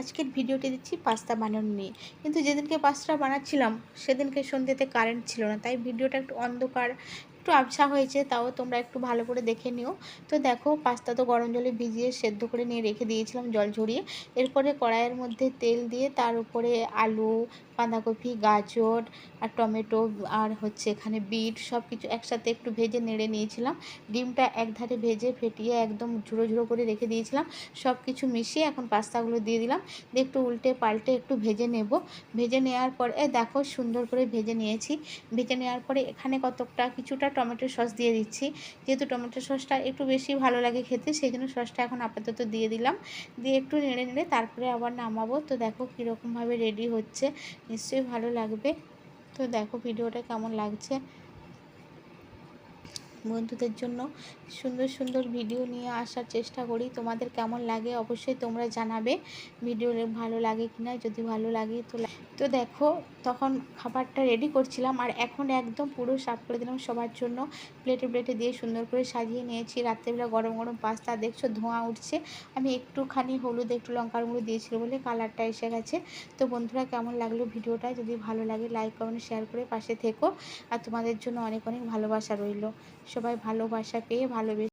আজকের ভিডিওটি দিচ্ছি পাস্তা বানানো নিয়ে। কিন্তু যেদিনকে পাস্তা বানাচ্ছিলাম সেদিনকে সন্ধ্যেতে কারেন্ট ছিল না, তাই ভিডিওটা একটু অন্ধকার, একটু আবছা হয়েছে। তাও তোমরা একটু ভালো করে দেখে নিও। তো দেখো, পাস্তা তো গরম জলে ভিজিয়ে সেদ্ধ করে নিয়ে রেখে দিয়েছিলাম জল ঝরিয়ে। এরপরে কড়াইয়ের মধ্যে তেল দিয়ে তার উপরে আলু, বাঁধাকপি, গাজর আর টমেটো আর এখানে বিট সব কিছু একসাথে একটু ভেজে নেড়ে নিয়েছিলাম। ডিমটা একধারে ভেজে ফেটিয়ে একদম ঝুড়ো ঝুড়ো করে রেখে দিয়েছিলাম। সব কিছু মিশিয়ে এখন পাস্তাগুলো দিয়ে দিলাম, দিয়ে একটু উল্টে পাল্টে একটু ভেজে নেব। ভেজে নেওয়ার পরে দেখো সুন্দর করে ভেজে নিয়েছি। ভেজে নেওয়ার পরে এখানে কিছুটা টমেটো সস দিয়ে দিচ্ছি। যেহেতু টমেটো সসটা একটু বেশি ভালো লাগে খেতে, সেই জন্য সসটা এখন আপাতত দিয়ে দিলাম। দিয়ে একটু নেড়ে নেড়ে তারপরে আবার নামাবো। তো দেখো কীরকমভাবে রেডি হচ্ছে, নিশ্চয়ই ভালো লাগবে। তো দেখো ভিডিওটা কেমন লাগছে। বন্ধুদের জন্য সুন্দর সুন্দর ভিডিও নিয়ে আসার চেষ্টা করি। তোমাদের কেমন লাগে অবশ্যই তোমরা জানাবে। ভিডিও ভালো লাগে কিনা, যদি ভালো লাগে তো দেখো, তখন খাবারটা রেডি করছিলাম আর এখন একদম পুরো সার্ভ করে দিলাম সবার জন্য। প্লেটে প্লেটে দিয়ে সুন্দর করে সাজিয়ে নিয়েছি। রাত্রেবেলা গরম গরম পাস্তা, দেখছো ধোঁয়া উঠছে। আমি একটুখানি হলুদ, একটু লঙ্কার গুঁড়ো দিয়েছিল বলে কালারটা এসে গেছে। তো বন্ধুরা, কেমন লাগলো ভিডিওটা? যদি ভালো লাগে লাইক কমেন্ট শেয়ার করে পাশে থেকো। আর তোমাদের জন্য অনেক অনেক ভালোবাসা রইল। সবাই ভালোবাসা পেয়ে ভালোবেসে